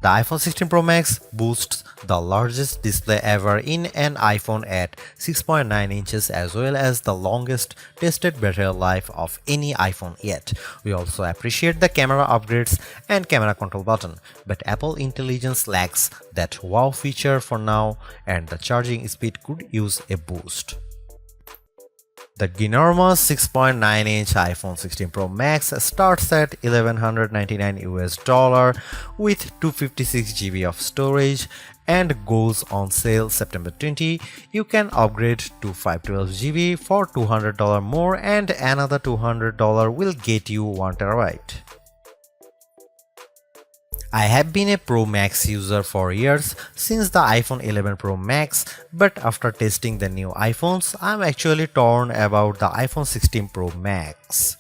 The iPhone 16 Pro Max boasts the largest display ever in an iPhone at 6.9 inches as well as the longest tested battery life of any iPhone yet. We also appreciate the camera upgrades and camera control button, but Apple Intelligence lacks that wow feature for now and the charging speed could use a boost. The ginormous 6.9-inch iPhone 16 Pro Max starts at $1,199 with 256 GB of storage and goes on sale September 20. You can upgrade to 512 GB for $200 more and another $200 will get you 1 TB. I have been a Pro Max user for years since the iPhone 11 Pro Max, but after testing the new iPhones, I'm actually torn about the iPhone 16 Pro Max.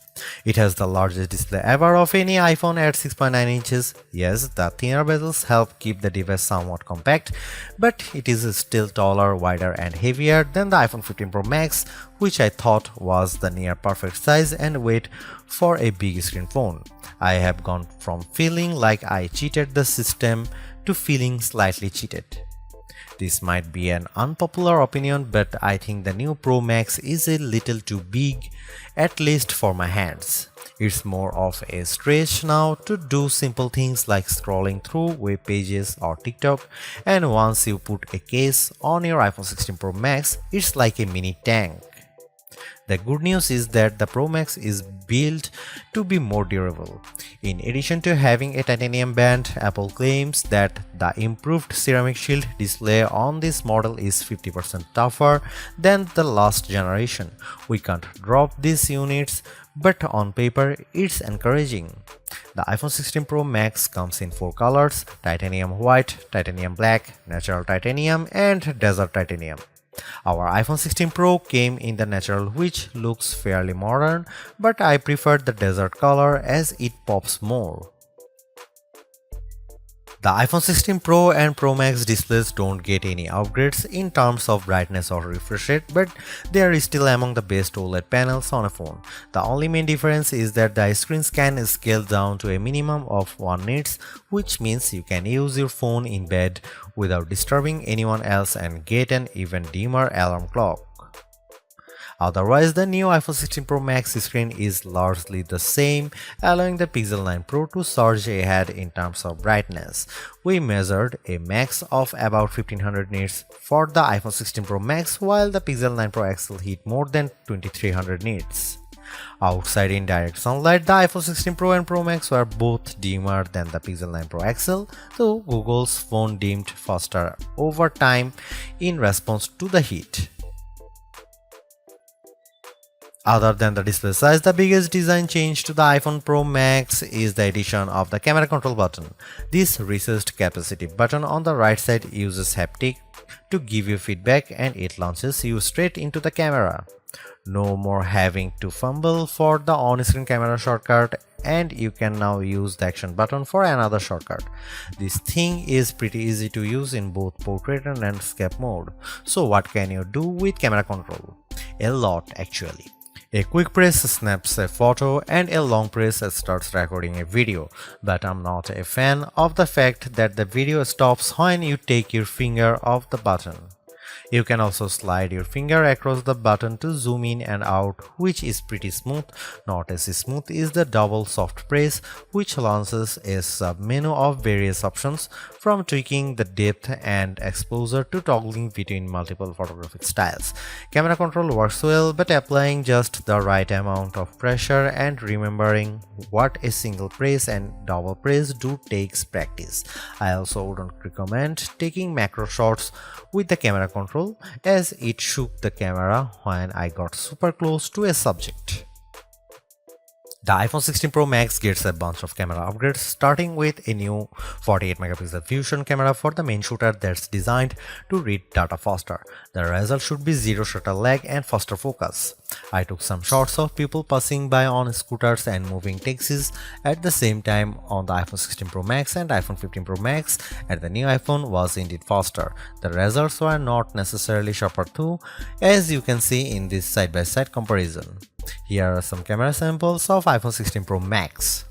It has the largest display ever of any iPhone at 6.9 inches. Yes, the thinner bezels help keep the device somewhat compact, but it is still taller, wider and heavier than the iPhone 15 Pro Max, which I thought was the near perfect size and weight for a big screen phone. I have gone from feeling like I cheated the system to feeling slightly cheated. This might be an unpopular opinion, but I think the new Pro Max is a little too big, at least for my hands. It's more of a stretch now to do simple things like scrolling through web pages or TikTok, and once you put a case on your iPhone 16 Pro Max, it's like a mini tank. The good news is that the Pro Max is built to be more durable. In addition to having a titanium band, Apple claims that the improved ceramic shield display on this model is 50% tougher than the last generation. We can't drop these units, but on paper it's encouraging. The iPhone 16 Pro Max comes in 4 colors: titanium white, titanium black, natural titanium and desert titanium. Our iPhone 16 Pro came in the natural, which looks fairly modern, but I prefer the desert color as it pops more. The iPhone 16 Pro and Pro Max displays don't get any upgrades in terms of brightness or refresh rate, but they are still among the best OLED panels on a phone. The only main difference is that the screens can scale down to a minimum of 1 nits, which means you can use your phone in bed without disturbing anyone else and get an even dimmer alarm clock. Otherwise, the new iPhone 16 Pro Max screen is largely the same, allowing the Pixel 9 Pro to surge ahead in terms of brightness. We measured a max of about 1500 nits for the iPhone 16 Pro Max, while the Pixel 9 Pro XL hit more than 2300 nits. Outside in direct sunlight, the iPhone 16 Pro and Pro Max were both dimmer than the Pixel 9 Pro XL, though Google's phone dimmed faster over time in response to the heat. Other than the display size, the biggest design change to the iPhone Pro Max is the addition of the camera control button. This recessed capacitive button on the right side uses haptic to give you feedback and it launches you straight into the camera. No more having to fumble for the on-screen camera shortcut, and you can now use the action button for another shortcut. This thing is pretty easy to use in both portrait and landscape mode. So what can you do with camera control? A lot actually. A quick press snaps a photo and a long press starts recording a video, but I'm not a fan of the fact that the video stops when you take your finger off the button. You can also slide your finger across the button to zoom in and out, which is pretty smooth. Not as smooth is the double soft press, which launches a sub-menu of various options, from tweaking the depth and exposure to toggling between multiple photographic styles. Camera control works well, but applying just the right amount of pressure and remembering what a single press and double press do takes practice. I also wouldn't recommend taking macro shots with the camera control, as it shook the camera when I got super close to a subject. The iPhone 16 Pro Max gets a bunch of camera upgrades, starting with a new 48 megapixel fusion camera for the main shooter that's designed to read data faster. The result should be zero shutter lag and faster focus. I took some shots of people passing by on scooters and moving taxis at the same time on the iPhone 16 Pro Max and iPhone 15 Pro Max, and the new iPhone was indeed faster. The results were not necessarily sharper though, as you can see in this side-by-side comparison. Here are some camera samples of iPhone 16 Pro Max.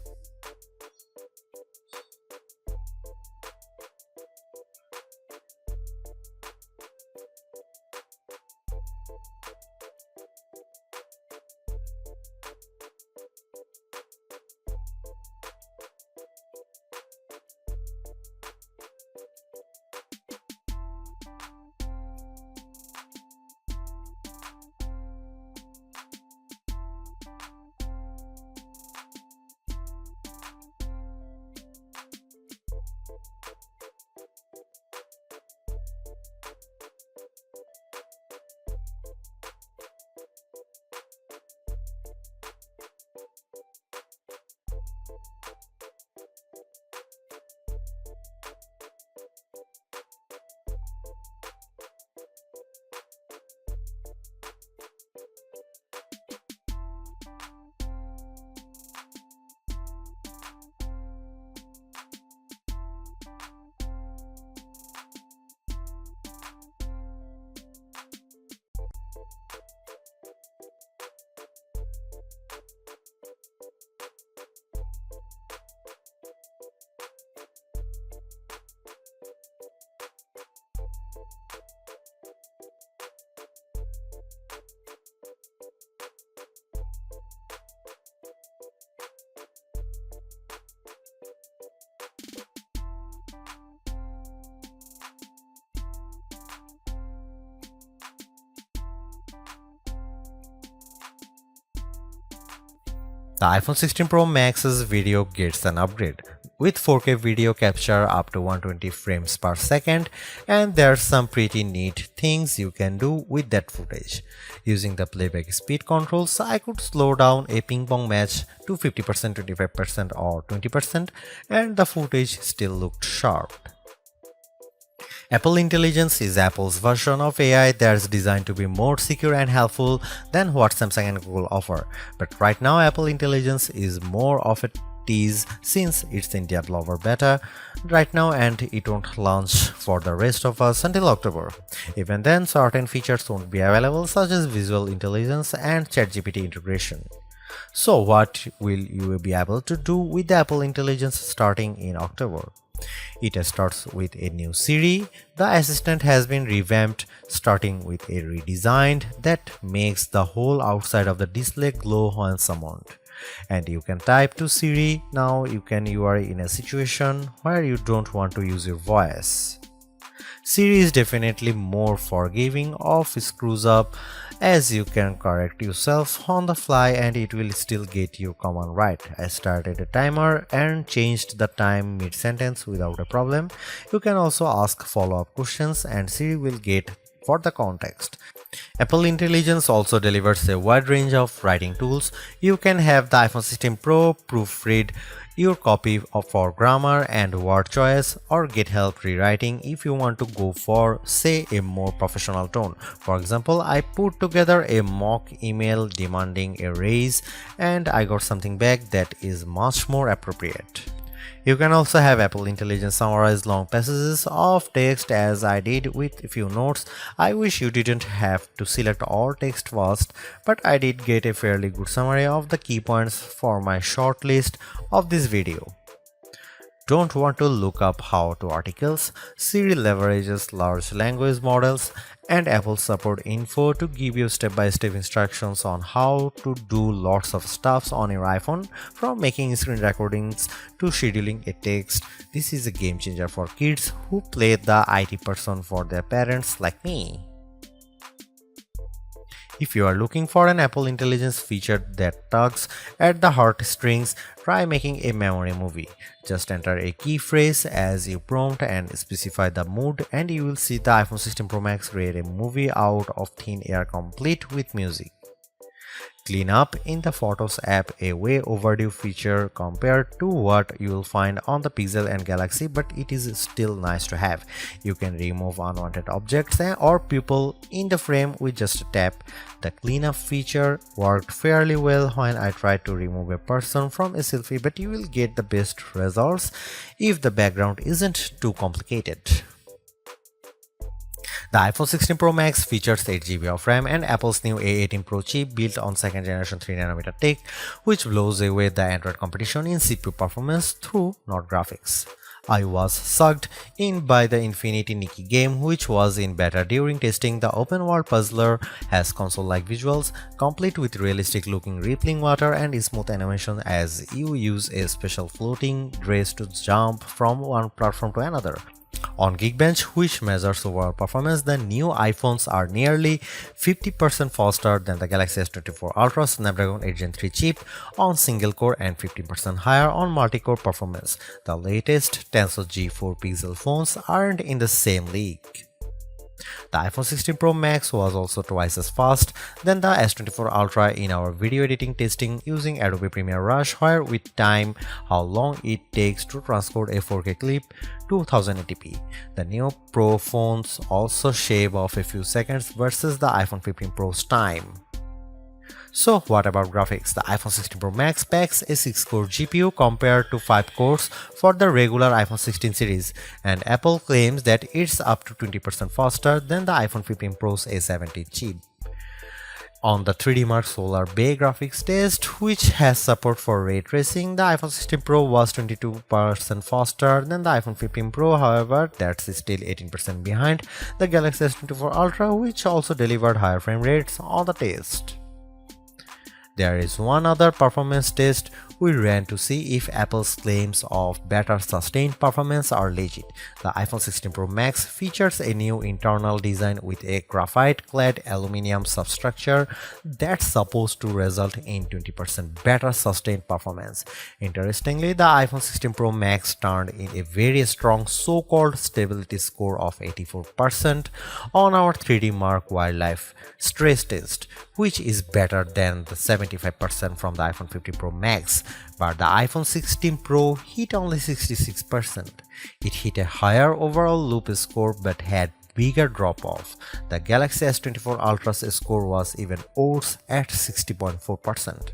The iPhone 16 Pro Max's video gets an upgrade with 4K video capture up to 120 frames per second, and there's some pretty neat things you can do with that footage. Using the playback speed controls, I could slow down a ping pong match to 50%, 25% or 20%, and the footage still looked sharp. Apple Intelligence is Apple's version of AI that's designed to be more secure and helpful than what Samsung and Google offer. But right now, Apple Intelligence is more of a tease since it's in developer beta right now and it won't launch for the rest of us until October. Even then, certain features won't be available such as visual intelligence and ChatGPT integration. So what will you be able to do with the Apple Intelligence starting in October? It starts with a new Siri. The assistant has been revamped, starting with a redesigned that makes the whole outside of the display glow when summoned. And you can type to Siri. Now you are in a situation where you don't want to use your voice. Siri is definitely more forgiving of screws up, as you can correct yourself on the fly and it will still get your command right. I started a timer and changed the time mid-sentence without a problem. You can also ask follow-up questions and Siri will get for the context. Apple Intelligence also delivers a wide range of writing tools. You can have the iPhone 16 Pro proofread your copy for grammar and word choice, or get help rewriting if you want to go for, say, a more professional tone. For example, I put together a mock email demanding a raise and I got something back that is much more appropriate. You can also have Apple Intelligence summarize long passages of text as I did with a few notes. I wish you didn't have to select all text first, but I did get a fairly good summary of the key points for my short list of this video. Don't want to look up how-to articles? Siri leverages large language models and Apple support info to give you step-by-step instructions on how to do lots of stuffs on your iPhone, from making screen recordings to scheduling a text. This is a game changer for kids who play the IT person for their parents like me. If you are looking for an Apple Intelligence feature that tugs at the heartstrings, try making a memory movie. Just enter a key phrase as you prompt and specify the mood, and you will see the iPhone 16 Pro Max create a movie out of thin air complete with music. Clean up in the Photos app, a way overdue feature compared to what you will find on the Pixel and Galaxy, but it is still nice to have. You can remove unwanted objects or people in the frame with just a tap. The cleanup feature worked fairly well when I tried to remove a person from a selfie, but you will get the best results if the background isn't too complicated. The iPhone 16 Pro Max features 8GB of RAM and Apple's new A18 Pro chip built on 2nd generation 3nm tech, which blows away the Android competition in CPU performance through not graphics. I was sucked in by the Infinity Nikki game, which was in beta during testing. The open world puzzler has console-like visuals, complete with realistic looking rippling water and smooth animation as you use a special floating dress to jump from one platform to another. On Geekbench, which measures overall performance, the new iPhones are nearly 50% faster than the Galaxy S24 Ultra Snapdragon 8 Gen 3 chip on single core and 15% higher on multi-core performance. The latest Tensor G4 Pixel phones aren't in the same league. The iPhone 16 Pro Max was also twice as fast than the S24 Ultra in our video editing testing using Adobe Premiere Rush, where we time how long it takes to transport a 4K clip to 1080p. The new Pro phones also shave off a few seconds versus the iPhone 15 Pro's time. So what about graphics? The iPhone 16 Pro Max packs a 6-core GPU compared to 5 cores for the regular iPhone 16 series, and Apple claims that it's up to 20% faster than the iPhone 15 Pro's A70 chip. On the 3D Mark Solar Bay graphics test, which has support for ray tracing, the iPhone 16 Pro was 22% faster than the iPhone 15 Pro. However, that's still 18% behind the Galaxy S24 Ultra, which also delivered higher frame rates on the test. There is one other performance test we ran to see if Apple's claims of better sustained performance are legit. The iPhone 16 Pro Max features a new internal design with a graphite-clad aluminum substructure that's supposed to result in 20% better sustained performance. Interestingly, the iPhone 16 Pro Max turned in a very strong so-called stability score of 84% on our 3D Mark Wildlife stress test, which is better than the 75% from the iPhone 15 Pro Max, but the iPhone 16 Pro hit only 66%. It hit a higher overall loop score but had bigger drop-off. The Galaxy S24 Ultra's score was even worse at 60.4%.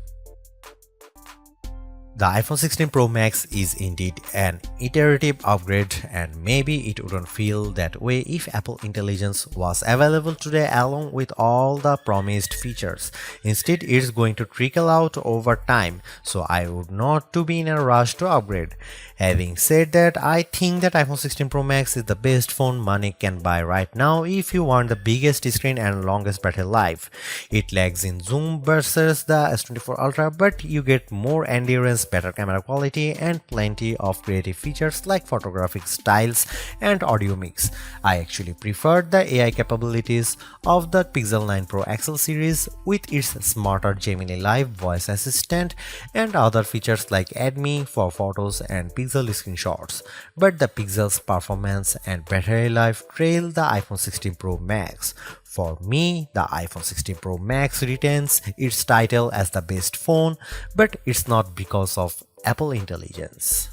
The iPhone 16 Pro Max is indeed an iterative upgrade, and maybe it wouldn't feel that way if Apple Intelligence was available today along with all the promised features. Instead, it's going to trickle out over time, so I would not to be in a rush to upgrade. Having said that, I think that iPhone 16 Pro Max is the best phone money can buy right now if you want the biggest screen and longest battery life. It lags in zoom versus the S24 Ultra, but you get more endurance, better camera quality, and plenty of creative features like photographic styles and audio mix. I actually preferred the AI capabilities of the Pixel 9 Pro XL series with its smarter Gemini Live voice assistant and other features like Add Me for photos and Pixel screenshots. But the Pixel's performance and battery life trail the iPhone 16 Pro Max. For me, the iPhone 16 Pro Max retains its title as the best phone, but it's not because of Apple Intelligence.